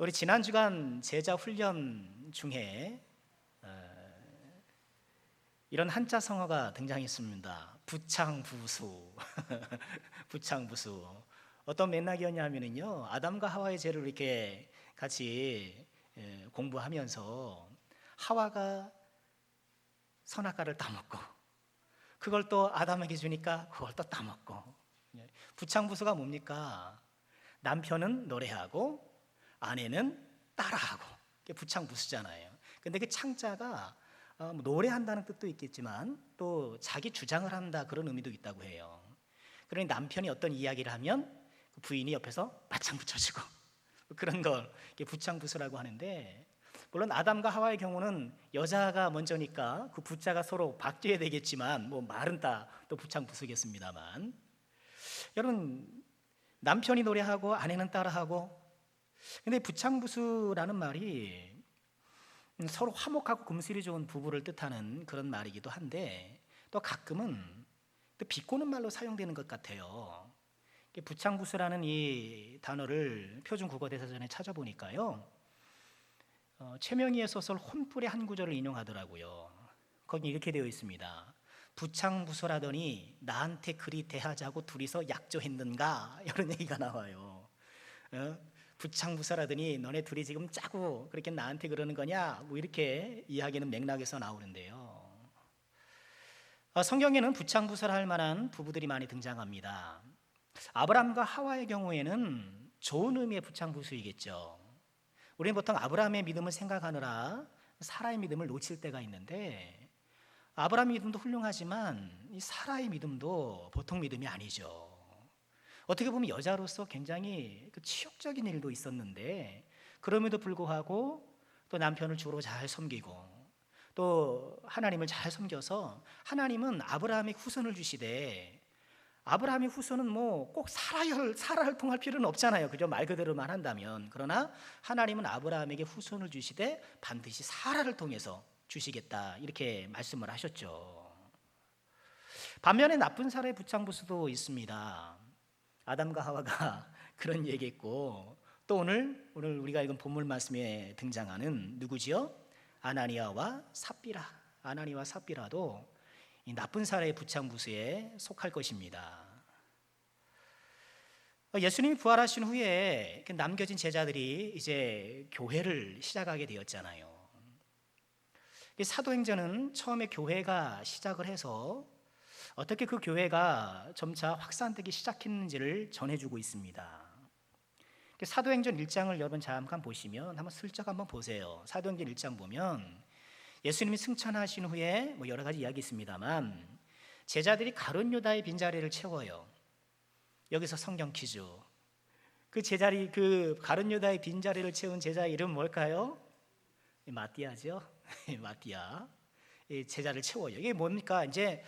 우리 지난 주간 제자 훈련 중에 이런 한자 성어가 등장했습니다. 부창부수. 부창부수. 어떤 맥락이었냐면요, 아담과 하와의 죄를 이렇게 같이 공부하면서 하와가 선악과를 따먹고 그걸 또 아담에게 주니까 그걸 또 따먹고. 부창부수가 뭡니까? 남편은 노래하고 아내는 따라하고. 그게 부창부수잖아요. 근데 그 창자가 노래한다는 뜻도 있겠지만 또 자기 주장을 한다, 그런 의미도 있다고 해요. 그러니 남편이 어떤 이야기를 하면 그 부인이 옆에서 맞장 붙여주고 그런 걸 부창부수라고 하는데, 물론 아담과 하와의 경우는 여자가 먼저니까 그 부자가 서로 바뀌어야 되겠지만 말은 다 또 부창부수겠습니다만, 여러분, 남편이 노래하고 아내는 따라하고. 근데 부창부수라는 말이 서로 화목하고 금슬이 좋은 부부를 뜻하는 그런 말이기도 한데, 또 가끔은 또 비꼬는 말로 사용되는 것 같아요. 부창부수라는 이 단어를 표준 국어 대사전에 찾아보니까요, 최명희의 소설 혼불의 한 구절을 인용하더라고요. 거기 이렇게 되어 있습니다. 부창부수라더니 나한테 그리 대하자고 둘이서 약조했는가, 이런 얘기가 나와요. 부창부수라더니 너네 둘이 지금 짜고 그렇게 나한테 그러는 거냐, 이렇게 이야기는 맥락에서 나오는데요. 성경에는 부창부수를 할 만한 부부들이 많이 등장합니다. 아브라함과 하와의 경우에는 좋은 의미의 부창부수이겠죠. 우리는 보통 아브라함의 믿음을 생각하느라 사라의 믿음을 놓칠 때가 있는데, 아브라함의 믿음도 훌륭하지만 이 사라의 믿음도 보통 믿음이 아니죠. 어떻게 보면 여자로서 굉장히 치욕적인 일도 있었는데, 그럼에도 불구하고 또 남편을 주로 잘 섬기고 또 하나님을 잘 섬겨서 하나님은 아브라함의 후손을 주시되, 아브라함의 후손은 꼭 사라를 통할 필요는 없잖아요. 그죠? 말 그대로만 한다면. 그러나 하나님은 아브라함에게 후손을 주시되 반드시 사라를 통해서 주시겠다, 이렇게 말씀을 하셨죠. 반면에 나쁜 사라의 부창부수도 있습니다. 아담과 하와가 그런 얘기했고, 또 오늘 우리가 읽은 본문 말씀에 등장하는 누구지요? 아나니아와 삽비라. 아나니아와 삽비라도 이 나쁜 사라의 부창부수에 속할 것입니다. 예수님이 부활하신 후에 남겨진 제자들이 이제 교회를 시작하게 되었잖아요. 사도행전은 처음에 교회가 시작을 해서 어떻게 그 교회가 점차 확산되기 시작했는지를 전해주고 있습니다. 사도행전 1장을 여러분 잠깐 보시면 한번 슬쩍 한번 보세요. 사도행전 1장 보면 예수님이 승천하신 후에 여러 가지 이야기 있습니다만, 제자들이 가룟 유다의 빈자리를 채워요. 여기서 성경 퀴즈. 그 가룟 유다의 빈자리를 채운 제자 이름 뭘까요? 마띠아죠. 마띠아. 제자를 채워요. 이게 뭡니까? 이제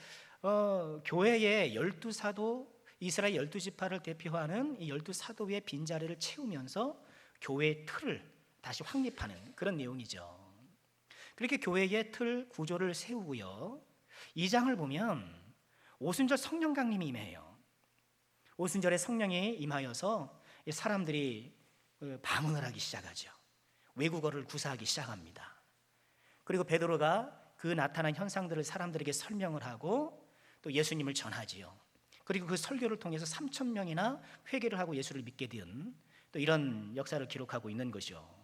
교회의 12사도, 이스라엘 12지파를 대표하는 이 12사도의 빈자리를 채우면서 교회의 틀을 다시 확립하는 그런 내용이죠. 그렇게 교회의 틀 구조를 세우고요, 2장을 보면 오순절 성령 강림이 임해요. 오순절에 성령이 임하여서 사람들이 방언을 하기 시작하죠. 외국어를 구사하기 시작합니다. 그리고 베드로가 그 나타난 현상들을 사람들에게 설명을 하고 또 예수님을 전하지요. 그리고 그 설교를 통해서 3,000명이나 회개를 하고 예수를 믿게 된 또 이런 역사를 기록하고 있는 것이죠.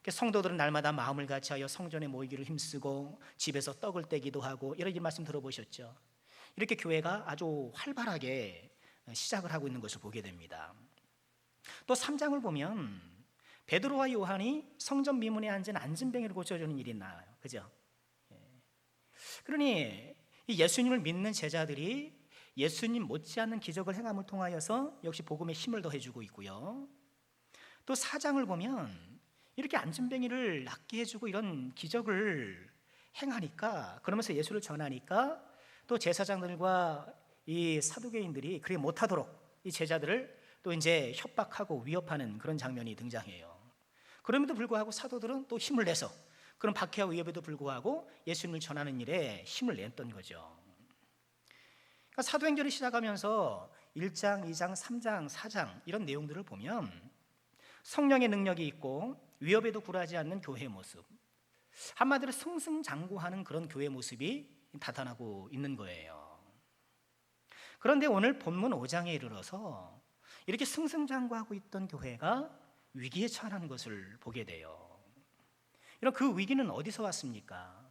성도들은 날마다 마음을 같이하여 성전에 모이기를 힘쓰고 집에서 떡을 떼기도 하고, 이런 말씀 들어보셨죠? 이렇게 교회가 아주 활발하게 시작을 하고 있는 것을 보게 됩니다. 또 3장을 보면 베드로와 요한이 성전 미문에 앉은 안진뱅이를 고쳐주는 일이 나와요. 그죠? 그러니 이 예수님을 믿는 제자들이 예수님 못지않는 기적을 행함을 통하여서 역시 복음에 힘을 더해주고 있고요. 또 4장을 보면 이렇게 안진뱅이를 낫게 해주고 이런 기적을 행하니까, 그러면서 예수를 전하니까 또 제사장들과 이 사두개인들이 그렇게 못하도록 이 제자들을 또 이제 협박하고 위협하는 그런 장면이 등장해요. 그럼에도 불구하고 사도들은 또 힘을 내서 그런 박해와 위협에도 불구하고 예수님을 전하는 일에 힘을 냈던 거죠. 그러니까 사도행전을 시작하면서 1장, 2장, 3장, 4장 이런 내용들을 보면 성령의 능력이 있고 위협에도 굴하지 않는 교회의 모습, 한마디로 승승장구하는 그런 교회 모습이 나타나고 있는 거예요. 그런데 오늘 본문 5장에 이르러서 이렇게 승승장구하고 있던 교회가 위기에 처하는 것을 보게 돼요. 이런 그 위기는 어디서 왔습니까?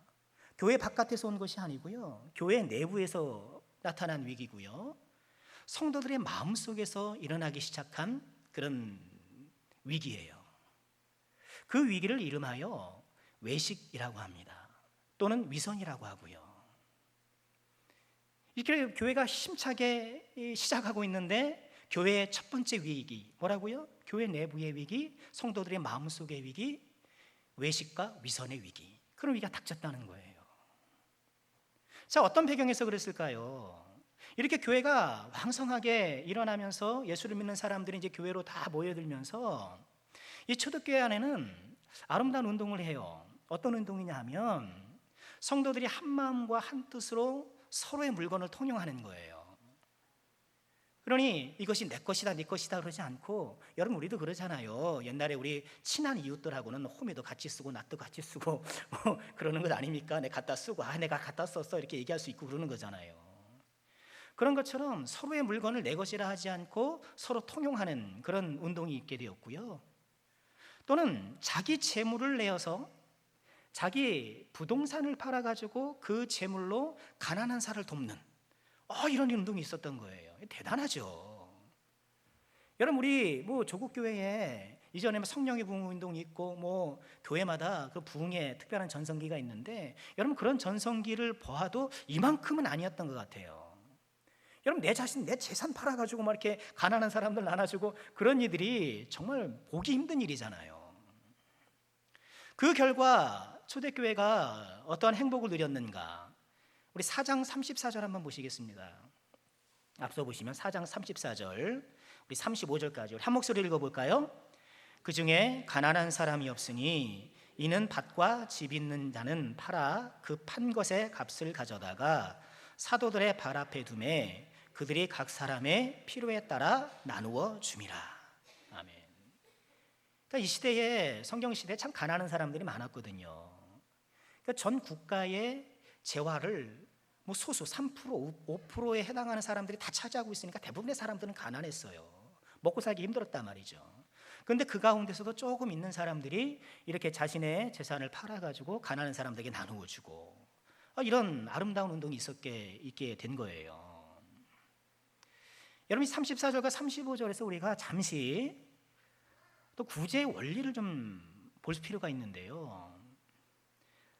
교회 바깥에서 온 것이 아니고요, 교회 내부에서 나타난 위기고요, 성도들의 마음속에서 일어나기 시작한 그런 위기예요. 그 위기를 이름하여 외식이라고 합니다. 또는 위선이라고 하고요. 이렇게 교회가 힘차게 시작하고 있는데 교회의 첫 번째 위기, 뭐라고요? 교회 내부의 위기, 성도들의 마음속의 위기, 외식과 위선의 위기, 그런 위기가 닥쳤다는 거예요. 자, 어떤 배경에서 그랬을까요? 이렇게 교회가 왕성하게 일어나면서 예수를 믿는 사람들이 이제 교회로 다 모여들면서 이 초대교회 안에는 아름다운 운동을 해요. 어떤 운동이냐 하면 성도들이 한 마음과 한 뜻으로 서로의 물건을 통용하는 거예요. 그러니 이것이 내 것이다 네 것이다 그러지 않고, 여러분 우리도 그러잖아요. 옛날에 우리 친한 이웃들하고는 홈에도 같이 쓰고 낫도 같이 쓰고 그러는 것 아닙니까? 내가 갖다 쓰고 내가 갖다 썼어 이렇게 얘기할 수 있고 그러는 거잖아요. 그런 것처럼 서로의 물건을 내 것이라 하지 않고 서로 통용하는 그런 운동이 있게 되었고요. 또는 자기 재물을 내어서 자기 부동산을 팔아가지고 그 재물로 가난한 사람을 돕는 이런 운동이 있었던 거예요. 대단하죠. 여러분 우리 조국 교회에 이전에 성령의 부흥 운동이 있고 교회마다 그 부흥의 특별한 전성기가 있는데, 여러분 그런 전성기를 보아도 이만큼은 아니었던 것 같아요. 여러분 내 자신 내 재산 팔아가지고 막 이렇게 가난한 사람들 나눠주고 그런 일들이 정말 보기 힘든 일이잖아요. 그 결과 초대교회가 어떠한 행복을 누렸는가? 우리 4장 34절 한번 보시겠습니다. 앞서 보시면 4장 34절, 우리 35절까지 우리 한 목소리 읽어볼까요? 그 중에 가난한 사람이 없으니 이는 밭과 집 있는 자는 팔아 그 판 것의 값을 가져다가 사도들의 발 앞에 두매 그들이 각 사람의 필요에 따라 나누어 줌이라. 아멘. 그러니까 이 시대에, 성경 시대에 참 가난한 사람들이 많았거든요. 그러니까 전 국가의 재화를 소수 3%, 5%에 해당하는 사람들이 다 차지하고 있으니까 대부분의 사람들은 가난했어요. 먹고 살기 힘들었단 말이죠. 그런데 그 가운데서도 조금 있는 사람들이 이렇게 자신의 재산을 팔아가지고 가난한 사람들에게 나누어 주고, 이런 아름다운 운동이 있게 된 거예요. 여러분 34절과 35절에서 우리가 잠시 또 구제의 원리를 좀 볼 필요가 있는데요.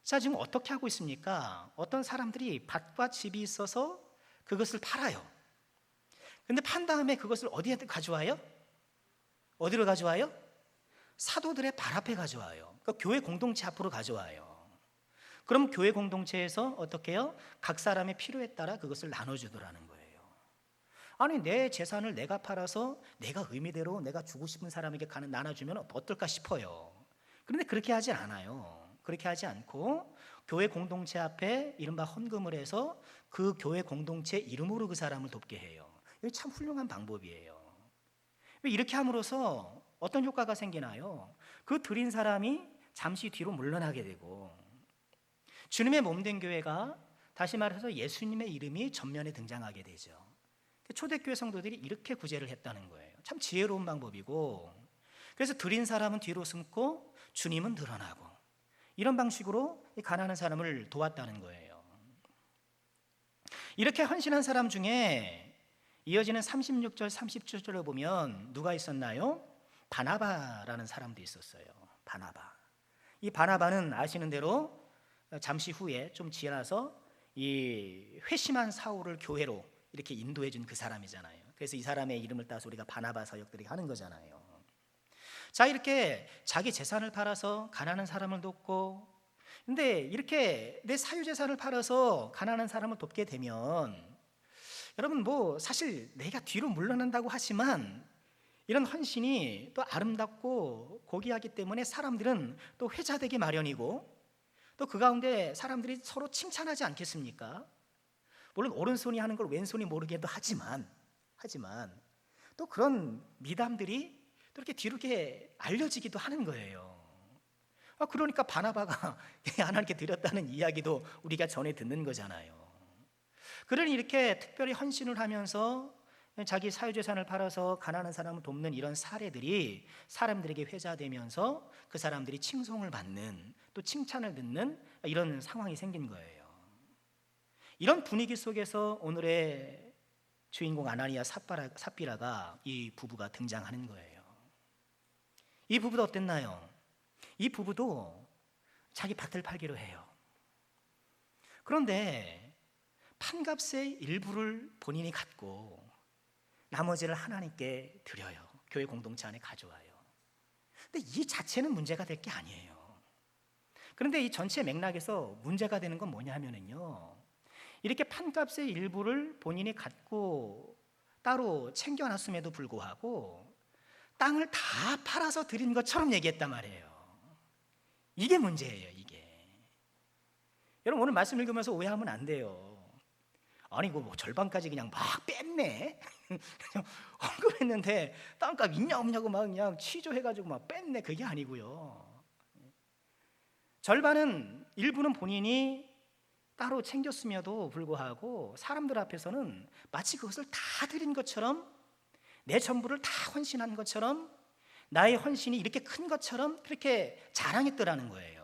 자, 지금 어떻게 하고 있습니까? 어떤 사람들이 밭과 집이 있어서 그것을 팔아요. 근데 판 다음에 그것을 어디에 가져와요? 어디로 가져와요? 사도들의 발 앞에 가져와요. 그러니까 교회 공동체 앞으로 가져와요. 그럼 교회 공동체에서 어떻게 해요? 각 사람의 필요에 따라 그것을 나눠주더라는 거예요. 아니 내 재산을 내가 팔아서 내가 의미대로 내가 주고 싶은 사람에게 나눠주면 어떨까 싶어요. 그런데 그렇게 하지 않아요. 그렇게 하지 않고 교회 공동체 앞에 이른바 헌금을 해서 그 교회 공동체 이름으로 그 사람을 돕게 해요. 이게 참 훌륭한 방법이에요. 이렇게 함으로써 어떤 효과가 생기나요? 그 드린 사람이 잠시 뒤로 물러나게 되고 주님의 몸된 교회가, 다시 말해서 예수님의 이름이 전면에 등장하게 되죠. 초대교회 성도들이 이렇게 구제를 했다는 거예요. 참 지혜로운 방법이고, 그래서 드린 사람은 뒤로 숨고 주님은 드러나고, 이런 방식으로 가난한 사람을 도왔다는 거예요. 이렇게 헌신한 사람 중에 이어지는 36절 37절을 보면 누가 있었나요? 바나바라는 사람도 있었어요. 바나바. 이 바나바는 아시는 대로 잠시 후에 좀 지나서 이 회심한 사울을 교회로 이렇게 인도해 준 그 사람이잖아요. 그래서 이 사람의 이름을 따서 우리가 바나바 사역들이 하는 거잖아요. 자, 이렇게 자기 재산을 팔아서 가난한 사람을 돕고, 근데 이렇게 내 사유재산을 팔아서 가난한 사람을 돕게 되면, 여러분 사실 내가 뒤로 물러난다고 하지만 이런 헌신이 또 아름답고 고귀하기 때문에 사람들은 또 회자되기 마련이고, 또 그 가운데 사람들이 서로 칭찬하지 않겠습니까? 물론 오른손이 하는 걸 왼손이 모르게도 하지만 또 그런 미담들이 또 이렇게 뒤로 이렇게 알려지기도 하는 거예요. 그러니까 바나바가 하나님께 드렸다는 이야기도 우리가 전에 듣는 거잖아요. 그러니 이렇게 특별히 헌신을 하면서 자기 사유재산을 팔아서 가난한 사람을 돕는 이런 사례들이 사람들에게 회자되면서 그 사람들이 칭송을 받는, 또 칭찬을 듣는 이런 상황이 생긴 거예요. 이런 분위기 속에서 오늘의 주인공 아나니아 삽비라가 이 부부가 등장하는 거예요. 이 부부도 어땠나요? 이 부부도 자기 밭을 팔기로 해요. 그런데 판값의 일부를 본인이 갖고 나머지를 하나님께 드려요. 교회 공동체 안에 가져와요. 근데 이 자체는 문제가 될 게 아니에요. 그런데 이 전체 맥락에서 문제가 되는 건 뭐냐 하면은요, 이렇게 판값의 일부를 본인이 갖고 따로 챙겨놨음에도 불구하고 땅을 다 팔아서 드린 것처럼 얘기했단 말이에요. 이게 문제예요, 이게. 여러분, 오늘 말씀 읽으면서 오해하면 안 돼요. 아니, 뭐 절반까지 그냥 막 뺐네. 그냥 언급했는데 땅값 있냐 없냐고 막 그냥 취조해가지고 막 뺐네. 그게 아니고요. 절반은, 일부는 본인이 따로 챙겼음에도 불구하고 사람들 앞에서는 마치 그것을 다 드린 것처럼, 내 전부를 다 헌신한 것처럼, 나의 헌신이 이렇게 큰 것처럼 그렇게 자랑했더라는 거예요.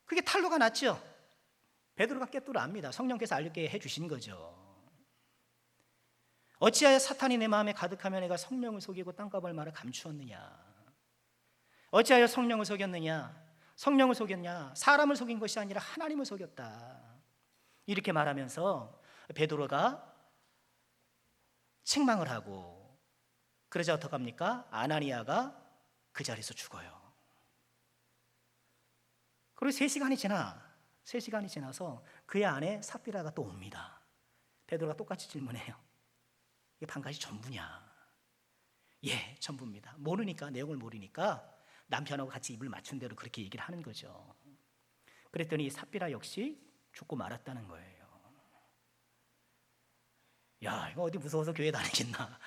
그게 탄로가 났죠. 베드로가 꿰뚫어 압니다. 성령께서 알게 해주신 거죠. 어찌하여 사탄이 내 마음에 가득하며 내가 성령을 속이고 땅값 얼마를 감추었느냐. 어찌하여 성령을 속였느냐. 성령을 속였냐. 사람을 속인 것이 아니라 하나님을 속였다. 이렇게 말하면서 베드로가 책망을 하고, 그러자 어떡합니까? 아나니아가 그 자리에서 죽어요. 그리고 3시간이 지나서 그의 아내 삽비라가 또 옵니다. 베드로가 똑같이 질문해요. 이게 판값이 전부냐? 예, 전부입니다. 내용을 모르니까 남편하고 같이 입을 맞춘 대로 그렇게 얘기를 하는 거죠. 그랬더니 삽비라 역시 죽고 말았다는 거예요. 야, 이거 어디 무서워서 교회 다니겠나?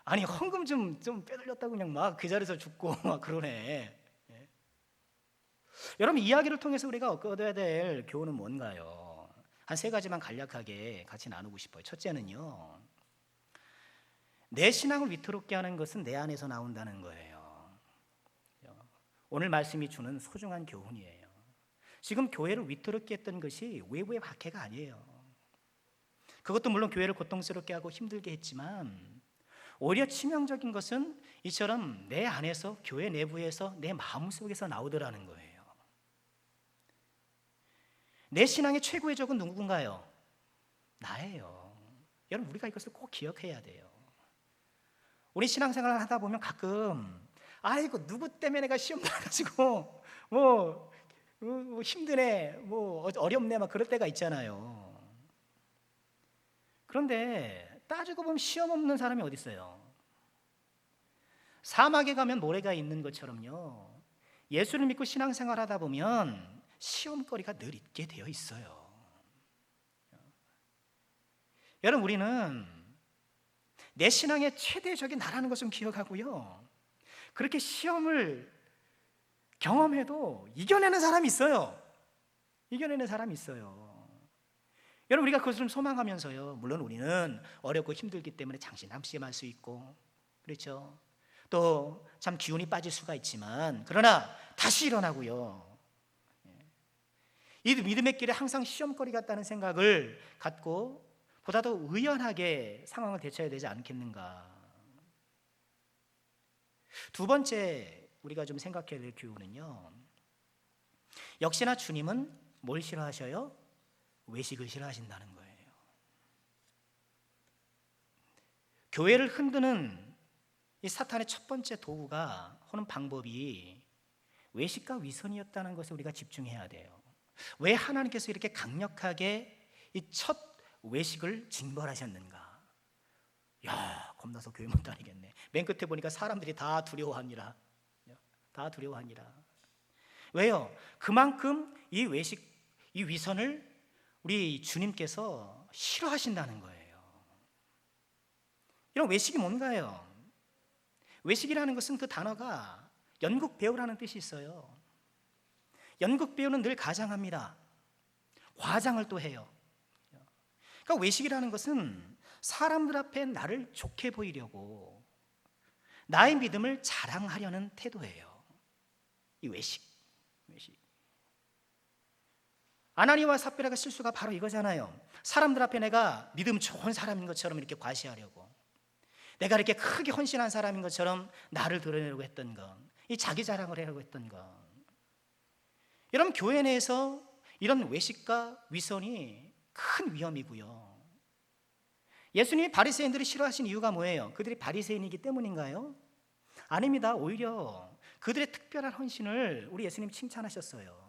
아니, 헌금 좀 빼돌렸다고 그냥 막 그 자리에서 죽고 막 그러네. 예. 여러분, 이야기를 통해서 우리가 얻어야 될 교훈은 뭔가요? 한 3가지만 간략하게 같이 나누고 싶어요. 첫째는요, 내 신앙을 위태롭게 하는 것은 내 안에서 나온다는 거예요. 오늘 말씀이 주는 소중한 교훈이에요. 지금 교회를 위태롭게 했던 것이 외부의 박해가 아니에요. 그것도 물론 교회를 고통스럽게 하고 힘들게 했지만, 오히려 치명적인 것은 이처럼 내 안에서, 교회 내부에서, 내 마음속에서 나오더라는 거예요. 내 신앙의 최고의 적은 누군가요? 나예요. 여러분, 우리가 이것을 꼭 기억해야 돼요. 우리 신앙생활을 하다 보면 가끔, 아이고 누구 때문에 내가 시험 나가지고 뭐 힘드네, 뭐 어렵네, 막 그럴 때가 있잖아요. 그런데 따지고 보면 시험 없는 사람이 어디 있어요? 사막에 가면 모래가 있는 것처럼요, 예수를 믿고 신앙생활 하다 보면 시험거리가 늘 있게 되어 있어요. 여러분, 우리는 내 신앙의 최대적이 나라는 것을 기억하고요, 그렇게 시험을 경험해도 이겨내는 사람이 있어요. 여러분, 우리가 그것을 소망하면서요, 물론 우리는 어렵고 힘들기 때문에 장신함심할 수 있고, 그렇죠? 또 참 기운이 빠질 수가 있지만, 그러나 다시 일어나고요, 이 믿음의 길에 항상 시험거리 같다는 생각을 갖고 보다 더 의연하게 상황을 대처해야 되지 않겠는가. 두 번째 우리가 좀 생각해야 될 교훈은요, 역시나 주님은 뭘 싫어하셔요? 외식을 싫어하신다는 거예요. 교회를 흔드는 이 사탄의 첫 번째 도구가, 혹은 방법이 외식과 위선이었다는 것에 우리가 집중해야 돼요. 왜 하나님께서 이렇게 강력하게 이 첫 외식을 징벌하셨는가? 야, 겁나서 교회 못 다니겠네. 맨 끝에 보니까 사람들이 다 두려워하니라. 왜요? 그만큼 이 외식, 이 위선을 우리 주님께서 싫어하신다는 거예요. 이런 외식이 뭔가요? 외식이라는 것은 그 단어가 연극 배우라는 뜻이 있어요. 연극 배우는 늘 가장합니다. 과장을 또 해요. 그러니까 외식이라는 것은 사람들 앞에 나를 좋게 보이려고 나의 믿음을 자랑하려는 태도예요. 이 외식. 아나니와 삽비라가 실수가 바로 이거잖아요. 사람들 앞에 내가 믿음 좋은 사람인 것처럼 이렇게 과시하려고, 내가 이렇게 크게 헌신한 사람인 것처럼 나를 드러내려고 했던 것, 이 자기 자랑을 하려고 했던 것. 여러분, 교회 내에서 이런 외식과 위선이 큰 위험이고요. 예수님이 바리새인들을 싫어하신 이유가 뭐예요? 그들이 바리새인이기 때문인가요? 아닙니다. 오히려 그들의 특별한 헌신을 우리 예수님 칭찬하셨어요.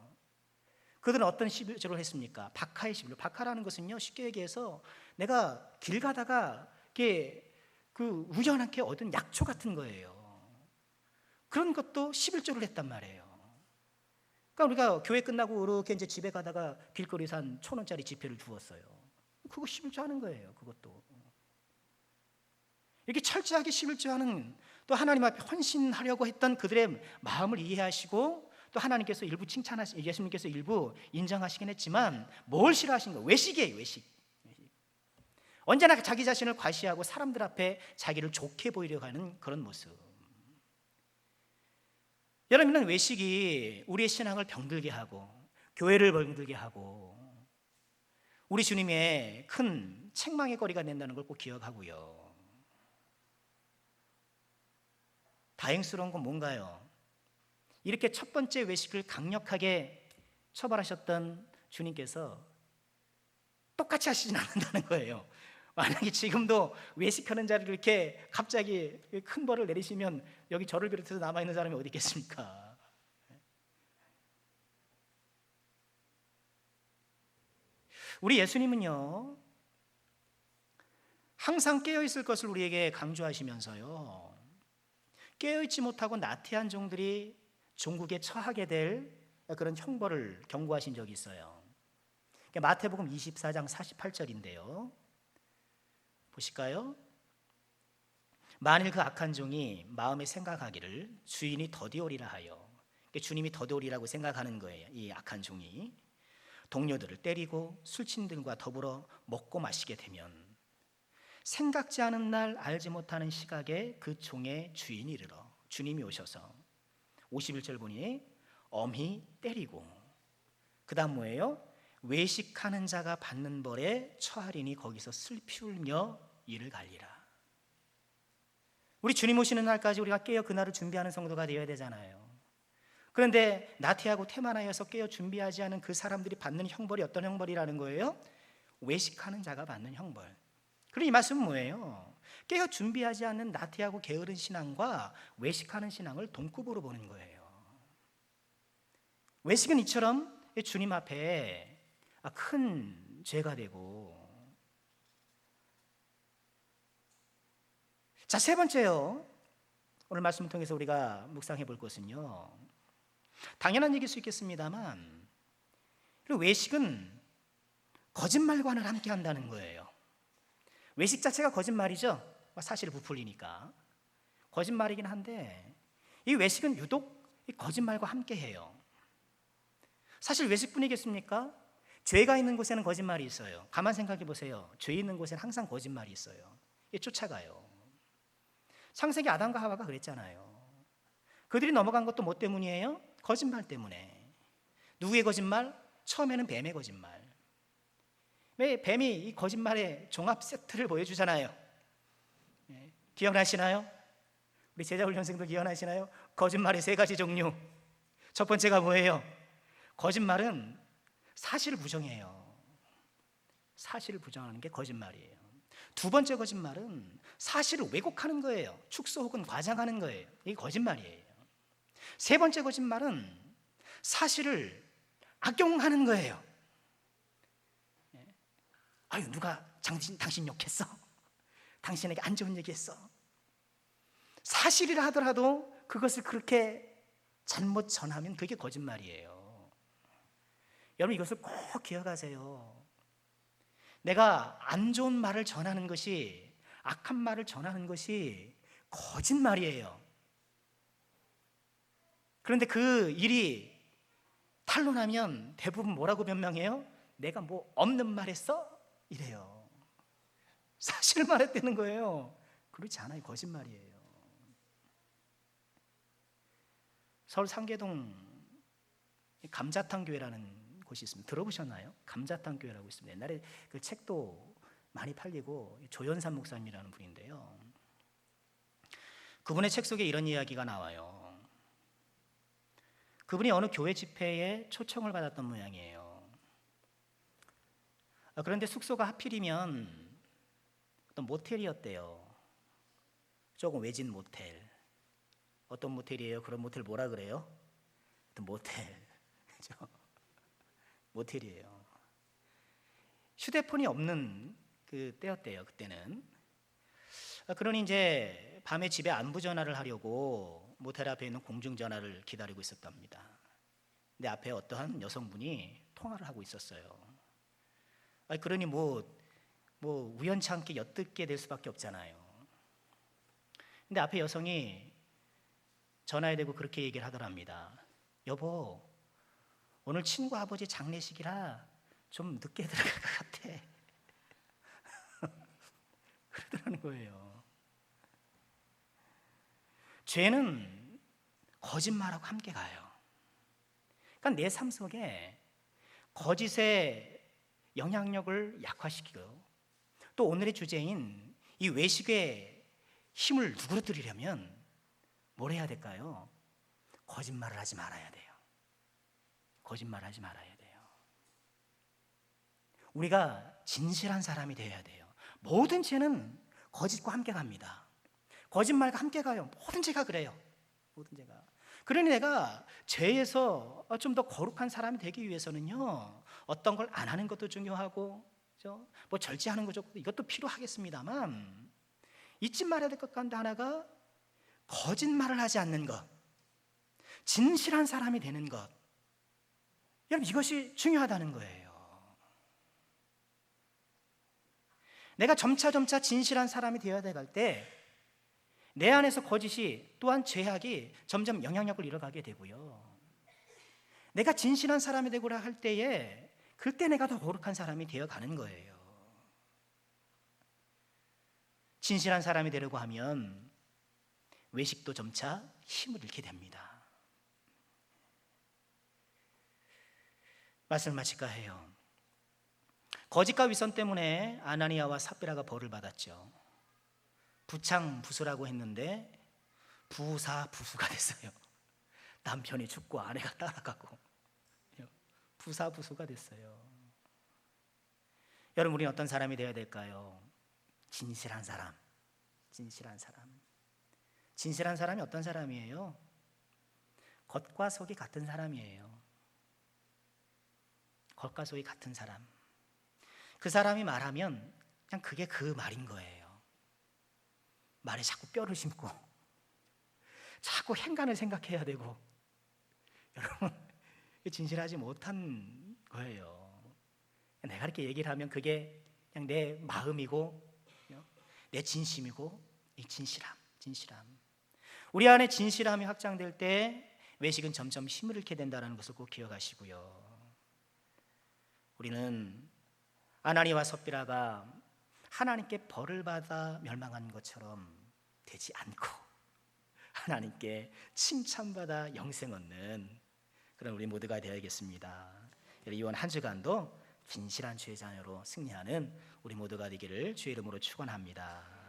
그들은 어떤 11조를 했습니까? 박하의 11조. 박하라는 것은요, 쉽게 얘기해서 내가 길 가다가 이렇게 우연하게 얻은 약초 같은 거예요. 그런 것도 11조를 했단 말이에요. 그러니까 우리가 교회 끝나고 이렇게 이제 집에 가다가 길거리에서 한 1,000원짜리 지폐를 주었어요. 그거 11조 하는 거예요. 그것도 이렇게 철저하게 11조 하는, 또 하나님 앞에 헌신하려고 했던 그들의 마음을 이해하시고, 또 하나님께서 일부 예수님께서 일부 인정하시긴 했지만 뭘 싫어하신 거예요? 외식이에요. 외식. 언제나 자기 자신을 과시하고 사람들 앞에 자기를 좋게 보이려고 하는 그런 모습. 여러분, 이런 외식이 우리의 신앙을 병들게 하고 교회를 병들게 하고 우리 주님의 큰 책망의 거리가 된다는 걸 꼭 기억하고요. 다행스러운 건 뭔가요? 이렇게 첫 번째 외식을 강력하게 처벌하셨던 주님께서 똑같이 하시진 않는다는 거예요. 만약에 지금도 외식하는 자를 이렇게 갑자기 큰 벌을 내리시면 여기 저를 비롯해서 남아있는 사람이 어디 있겠습니까? 우리 예수님은요, 항상 깨어있을 것을 우리에게 강조하시면서요, 깨어있지 못하고 나태한 종들이 종국에 처하게 될 그런 형벌을 경고하신 적이 있어요. 마태복음 24장 48절인데요. 보실까요? 만일 그 악한 종이 마음에 생각하기를 주인이 더디오리라 하여, 주님이 더디오리라고 생각하는 거예요. 이 악한 종이 동료들을 때리고 술친들과 더불어 먹고 마시게 되면 생각지 않은 날 알지 못하는 시각에 그 종의 주인이 이르러 주님이 오셔서 51절 보니 엄히 때리고, 그 다음 뭐예요? 외식하는 자가 받는 벌에 처하리니 거기서 슬피 울며 이를 갈리라. 우리 주님 오시는 날까지 우리가 깨어 그날을 준비하는 성도가 되어야 되잖아요. 그런데 나태하고 태만하여서 깨어 준비하지 않은 그 사람들이 받는 형벌이 어떤 형벌이라는 거예요? 외식하는 자가 받는 형벌. 그럼 이 말씀은 뭐예요? 깨어 준비하지 않는 나태하고 게으른 신앙과 외식하는 신앙을 동급으로 보는 거예요. 외식은 이처럼 주님 앞에 큰 죄가 되고, 자, 세 번째요. 오늘 말씀을 통해서 우리가 묵상해 볼 것은요, 당연한 얘기일 수 있겠습니다만 외식은 거짓말과는 함께 한다는 거예요. 외식 자체가 거짓말이죠. 사실 부풀리니까 거짓말이긴 한데 이 외식은 유독 이 거짓말과 함께 해요. 사실 외식뿐이겠습니까? 죄가 있는 곳에는 거짓말이 있어요. 가만 생각해 보세요. 죄 있는 곳에는 항상 거짓말이 있어요. 이게 쫓아가요. 창세기 아담과 하와가 그랬잖아요. 그들이 넘어간 것도 뭐 때문이에요? 거짓말 때문에. 누구의 거짓말? 처음에는 뱀의 거짓말. 왜 뱀이 이 거짓말의 종합 세트를 보여주잖아요. 기억나시나요? 우리 제자훈련생도 기억나시나요? 거짓말의 세 가지 종류. 첫 번째가 뭐예요? 거짓말은 사실을 부정해요. 사실을 부정하는 게 거짓말이에요. 두 번째 거짓말은 사실을 왜곡하는 거예요. 축소 혹은 과장하는 거예요. 이게 거짓말이에요. 세 번째 거짓말은 사실을 악용하는 거예요. 아유, 누가 당신 욕했어? 당신에게 안 좋은 얘기했어? 사실이라 하더라도 그것을 그렇게 잘못 전하면 그게 거짓말이에요. 여러분, 이것을 꼭 기억하세요. 내가 안 좋은 말을 전하는 것이 악한 말을 전하는 것이 거짓말이에요. 그런데 그 일이 탄로나면 대부분 뭐라고 변명해요? 내가 뭐 없는 말 했어? 이래요. 사실을 말했다는 거예요. 그렇지 않아요. 거짓말이에요. 서울 상계동 감자탕 교회라는 곳이 있습니다. 들어보셨나요? 감자탕 교회라고 있습니다. 옛날에 그 책도 많이 팔리고 조연산 목사님이라는 분인데요. 그분의 책 속에 이런 이야기가 나와요. 그분이 어느 교회 집회에 초청을 받았던 모양이에요. 그런데 숙소가 하필이면 어떤 모텔이었대요. 조금 외진 모텔. 어떤 모텔이에요? 그런 모텔 뭐라 그래요? 어떤 모텔. 그죠? 모텔이에요. 휴대폰이 없는 그 때였대요. 그때는. 그러니 이제 밤에 집에 안부 전화를 하려고 모텔 앞에 있는 공중전화를 기다리고 있었답니다. 근데 앞에 어떠한 여성분이 통화를 하고 있었어요. 그러니 뭐 우연치 않게 엿듣게 될 수밖에 없잖아요. 근데 앞에 여성이 전화에 대고 그렇게 얘기를 하더랍니다. 여보, 오늘 친구 아버지 장례식이라 좀 늦게 들어갈 것 같아. 그러더라는 거예요. 죄는 거짓말하고 함께 가요. 그러니까 내 삶 속에 거짓의 영향력을 약화시키고 또 오늘의 주제인 이 외식의 힘을 누그러뜨리려면 뭘 해야 될까요? 거짓말을 하지 말아야 돼요. 거짓말하지 말아야 돼요. 우리가 진실한 사람이 되어야 돼요. 모든 죄는 거짓과 함께 갑니다. 거짓말과 함께 가요. 모든 죄가 그래요. 모든 죄가. 그러니 내가 죄에서 좀 더 거룩한 사람이 되기 위해서는요, 어떤 걸 안 하는 것도 중요하고, 그렇죠? 뭐 절제하는 거죠. 이것도 필요하겠습니다만 잊지 말아야 될 것 가운데 하나가 거짓말을 하지 않는 것, 진실한 사람이 되는 것. 여러분, 이것이 중요하다는 거예요. 내가 점차 진실한 사람이 되어야 될 때 내 안에서 거짓이 또한 죄악이 점점 영향력을 잃어가게 되고요. 내가 진실한 사람이 되고자 할 때에 그때 내가 더 거룩한 사람이 되어가는 거예요. 진실한 사람이 되려고 하면 외식도 점차 힘을 잃게 됩니다. 말씀을 마칠까 해요. 거짓과 위선 때문에 아나니아와 삽비라가 벌을 받았죠. 부창부수라고 했는데 부사부수가 됐어요. 남편이 죽고 아내가 따라가고 부사부수가 됐어요. 여러분, 우리는 어떤 사람이 되어야 될까요? 진실한 사람. 진실한 사람. 진실한 사람이 어떤 사람이에요? 겉과 속이 같은 사람이에요. 겉과 속이 같은 사람. 그 사람이 말하면 그냥 그게 그 말인 거예요. 말에 자꾸 뼈를 심고 자꾸 행간을 생각해야 되고, 여러분, 진실하지 못한 거예요. 내가 이렇게 얘기를 하면 그게 그냥 내 마음이고 내 진심이고, 이 진실함. 우리 안에 진실함이 확장될 때 외식은 점점 힘을 잃게 된다는 것을 꼭 기억하시고요. 우리는 아나니와 삽비라가 하나님께 벌을 받아 멸망한 것처럼 되지 않고 하나님께 칭찬받아 영생 얻는 그런 우리 모두가 되어야겠습니다. 이번 한 주간도 진실한 주의 자녀로 승리하는 우리 모두가 되기를 주의 이름으로 축원합니다.